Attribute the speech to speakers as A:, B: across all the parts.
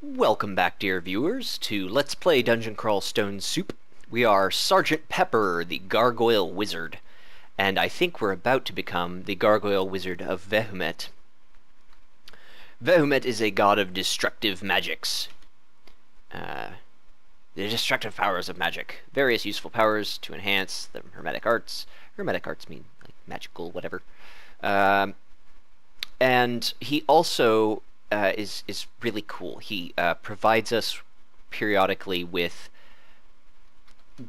A: Welcome back, dear viewers, to Let's Play Dungeon Crawl Stone Soup. We are Sergeant Pepper, the Gargoyle Wizard, and I think we're about to become the Gargoyle Wizard of Vehumet. Vehumet is a god of destructive magics. The destructive powers of magic. Various useful powers to enhance the hermetic arts. Hermetic arts mean like magical, whatever. And he also is really cool. He provides us periodically with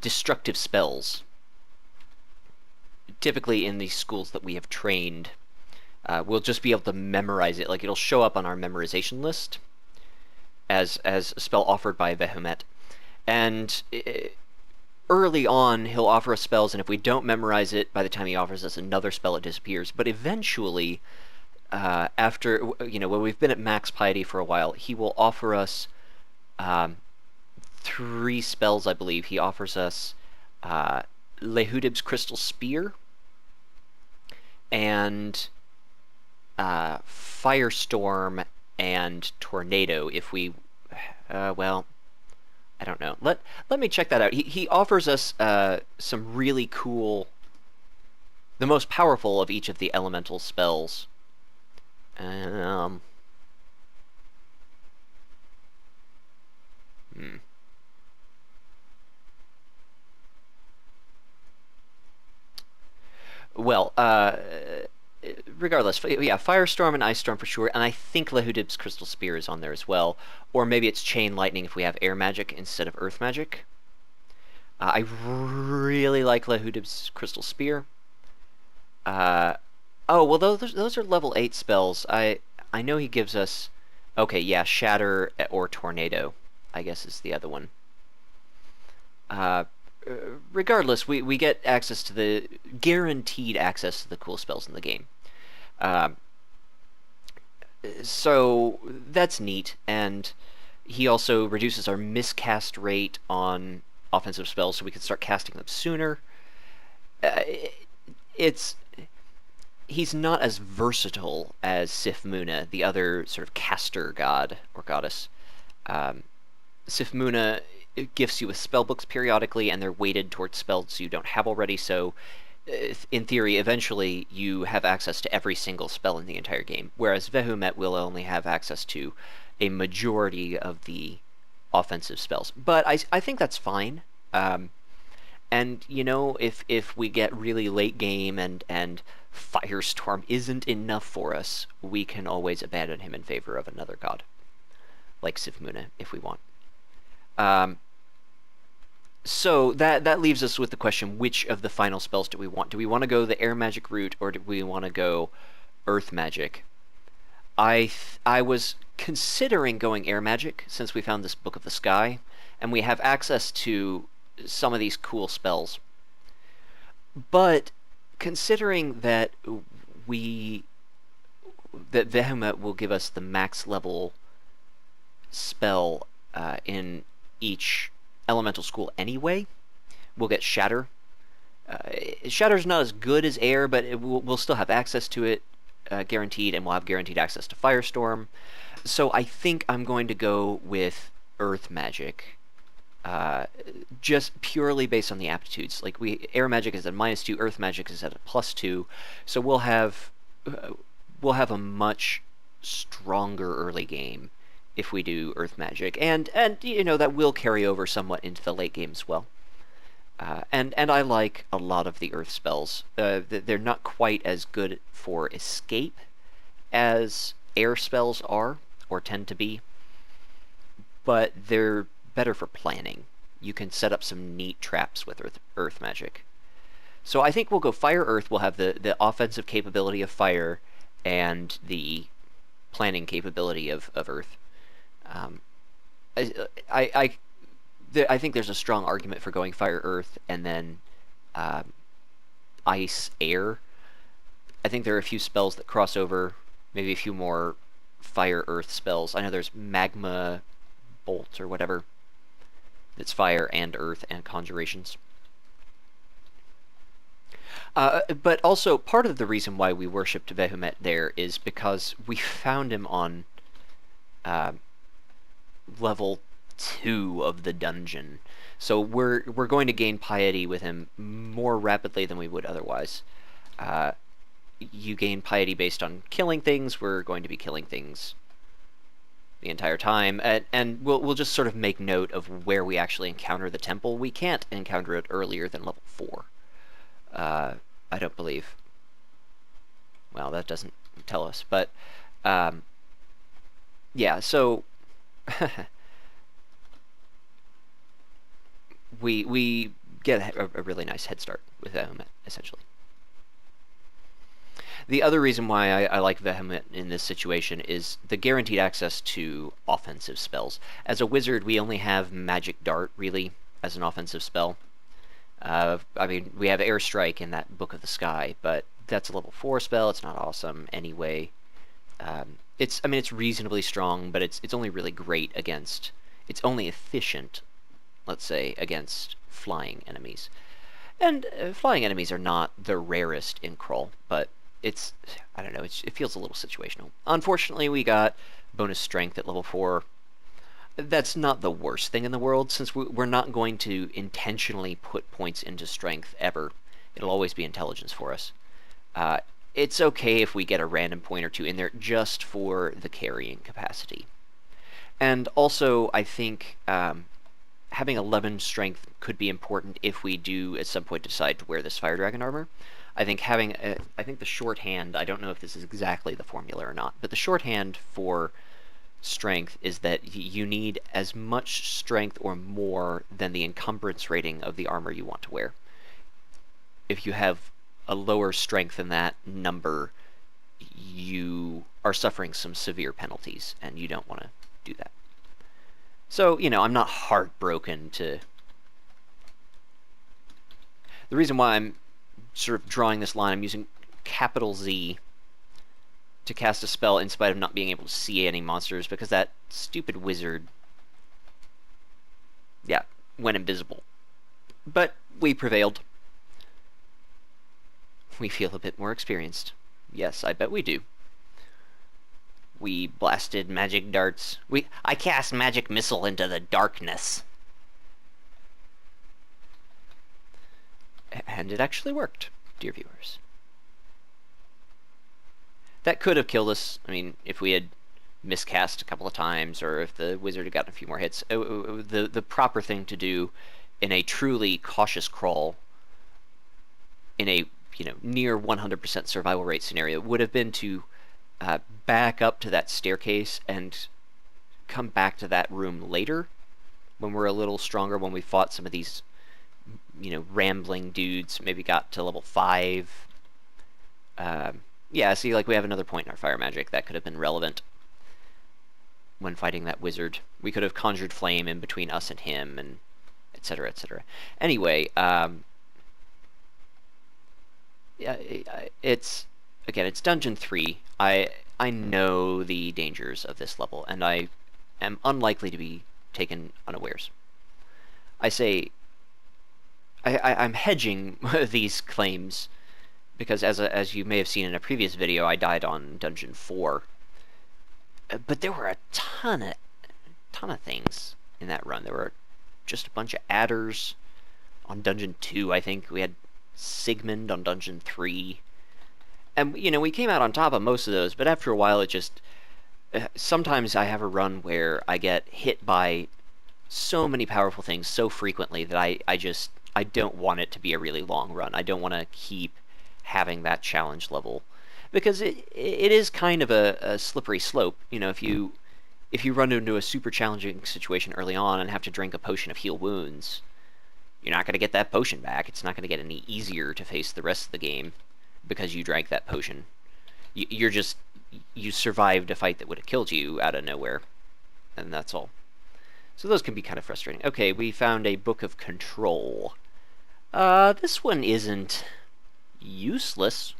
A: destructive spells. Typically in the schools that we have trained, we'll just be able to memorize it. Like, it'll show up on our memorization list as a spell offered by Vehumet. And early on, he'll offer us spells, and if we don't memorize it, by the time he offers us another spell, it disappears. But eventually, after, when we've been at max piety for a while, he will offer us 3 spells, I believe. He offers us Lehudib's Crystal Spear and Firestorm and Tornado. If we, well, I don't know. Let me check that out. He offers us some really cool, the most powerful of each of the elemental spells. Well, regardless, yeah, Firestorm and Ice Storm for sure, and I think Lehudib's Crystal Spear is on there as well. Or maybe it's Chain Lightning if we have Air Magic instead of Earth Magic. I really like Lehudib's Crystal Spear. Oh, well, those are level 8 spells. I know he gives us... Okay, yeah, Shatter or Tornado, I guess, is the other one. Regardless, we get access to the... guaranteed access to the cool spells in the game. So, that's neat, and he also reduces our miscast rate on offensive spells so we can start casting them sooner. He's not as versatile as Sifmuna, the other sort of caster god or goddess. Sifmuna gifts you with spellbooks periodically, and they're weighted towards spells you don't have already, so in theory, eventually you have access to every single spell in the entire game, whereas Vehumet will only have access to a majority of the offensive spells. But I think that's fine. And, if we get really late game and Firestorm isn't enough for us, we can always abandon him in favor of another god, like Sifmuna, if we want. So that leaves us with the question, which of the final spells do we want? Do we want to go the Air Magic route, or do we want to go Earth Magic? I was considering going Air Magic, since we found this Book of the Sky, and we have access to some of these cool spells. But considering that that Vehumet will give us the max level spell in each elemental school anyway, we'll get Shatter. Shatter's not as good as Air, but we'll still have access to it guaranteed, and we'll have guaranteed access to Firestorm. So I think I'm going to go with Earth Magic. Just purely based on the aptitudes. Like, Air Magic is at -2, Earth Magic is at a +2, so we'll have a much stronger early game if we do Earth Magic, and that will carry over somewhat into the late game as well. And I like a lot of the Earth spells. They're not quite as good for escape as Air spells are, or tend to be, but they're better for planning. You can set up some neat traps with Earth Magic. So I think we'll go Fire Earth. We'll have the offensive capability of Fire and the planning capability of Earth. I think there's a strong argument for going Fire Earth and then Ice Air. I think there are a few spells that cross over, maybe a few more Fire Earth spells. I know there's Magma Bolt or whatever. It's Fire and Earth and Conjurations. But also, part of the reason why we worshipped Vehumet there is because we found him on level 2 of the dungeon. So we're going to gain piety with him more rapidly than we would otherwise. You gain piety based on killing things. We're going to be killing things the entire time, and we'll just sort of make note of where we actually encounter the temple. We can't encounter it earlier than level 4. I don't believe. Well, that doesn't tell us, but yeah, so we get a really nice head start with Vehement, essentially. The other reason why I like Vehement in this situation is the guaranteed access to offensive spells. As a wizard, we only have Magic Dart, really, as an offensive spell. I mean, we have Airstrike in that Book of the Sky, but that's a level 4 spell. It's not awesome anyway. I mean, it's reasonably strong, but it's only really great against... It's only efficient, let's say, against flying enemies. And flying enemies are not the rarest in Krull, but it's... I don't know, it feels a little situational. Unfortunately, we got bonus strength at level 4. That's not the worst thing in the world, since we're not going to intentionally put points into strength ever. It'll always be intelligence for us. It's okay if we get a random point or two in there just for the carrying capacity. And also, I think having 11 strength could be important if we do at some point decide to wear this Fire Dragon armor. I think I think the shorthand, I don't know if this is exactly the formula or not, but the shorthand for strength is that you need as much strength or more than the encumbrance rating of the armor you want to wear. If you have a lower strength than that number, you are suffering some severe penalties, and you don't want to do that. So, you know, I'm not heartbroken to... The reason why I'm sort of drawing this line, I'm using capital Z to cast a spell in spite of not being able to see any monsters, because that stupid wizard, yeah, went invisible. But we prevailed. We feel a bit more experienced. Yes, I bet we do. We blasted magic darts. I cast magic missile into the darkness. And it actually worked, dear viewers. That could have killed us. I mean, if we had miscast a couple of times, or if the wizard had gotten a few more hits. The proper thing to do in a truly cautious crawl, in a near 100% survival rate scenario, would have been to back up to that staircase and come back to that room later, when we're a little stronger, when we fought some of these rambling dudes, maybe got to level 5. Yeah, see, like, we have another point in our fire magic that could have been relevant when fighting that wizard. We could have conjured flame in between us and him, and etc., etc. Anyway, yeah, it's Dungeon 3. I know the dangers of this level, and I am unlikely to be taken unawares. I say, I'm hedging these claims, because as you may have seen in a previous video, I died on Dungeon 4. But there were a ton of things in that run. There were just a bunch of adders on Dungeon 2, I think. We had Sigmund on Dungeon 3. And, we came out on top of most of those, but after a while it just... sometimes I have a run where I get hit by so many powerful things so frequently that I don't want it to be a really long run. I don't want to keep having that challenge level, because it is kind of a slippery slope. If you run into a super challenging situation early on and have to drink a potion of heal wounds, you're not going to get that potion back. It's not going to get any easier to face the rest of the game because you drank that potion. You survived a fight that would have killed you out of nowhere, and that's all. So those can be kind of frustrating. Okay, we found a Book of Control. This one isn't useless.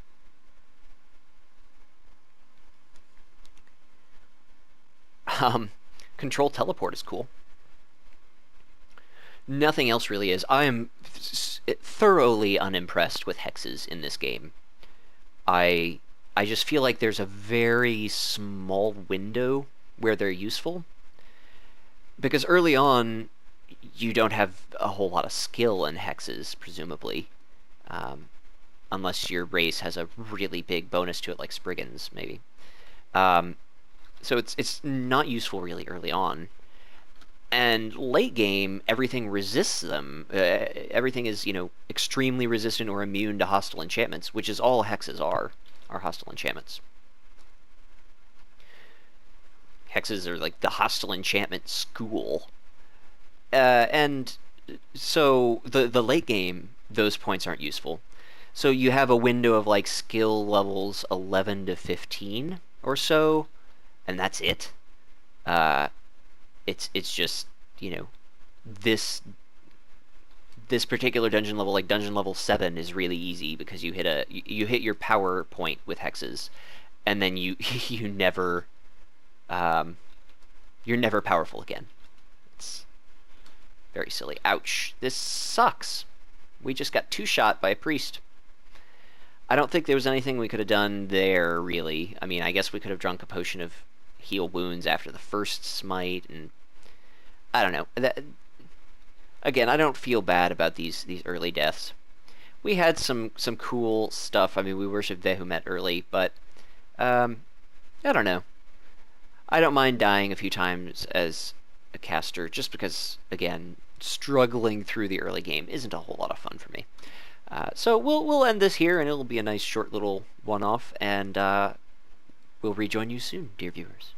A: Control Teleport is cool. Nothing else really is. I am thoroughly unimpressed with hexes in this game. I just feel like there's a very small window where they're useful. Because early on, you don't have a whole lot of skill in hexes, presumably. Um, Unless your race has a really big bonus to it, like Spriggans, maybe. Um, so it's not useful really early on. And late game, everything resists them. Everything is, extremely resistant or immune to hostile enchantments, which is all hexes are hostile enchantments. Hexes are like the hostile enchantment school. And so the late game, those points aren't useful. So you have a window of like skill levels 11 to 15 or so, and that's it. Uh, it's just this this particular dungeon level, like dungeon level 7, is really easy because you hit your power point with hexes, and then you you never you're never powerful again. It's very silly. Ouch! This sucks. We just got two-shot by a priest. I don't think there was anything we could have done there, really. I mean, I guess we could have drunk a potion of heal wounds after the first smite, and I don't know. Again, I don't feel bad about these early deaths. We had some cool stuff. I mean, we worshipped Vehumet early, but I don't know. I don't mind dying a few times as a caster, just because, again, struggling through the early game isn't a whole lot of fun for me. So we'll end this here, and it'll be a nice short little one-off, and we'll rejoin you soon, dear viewers.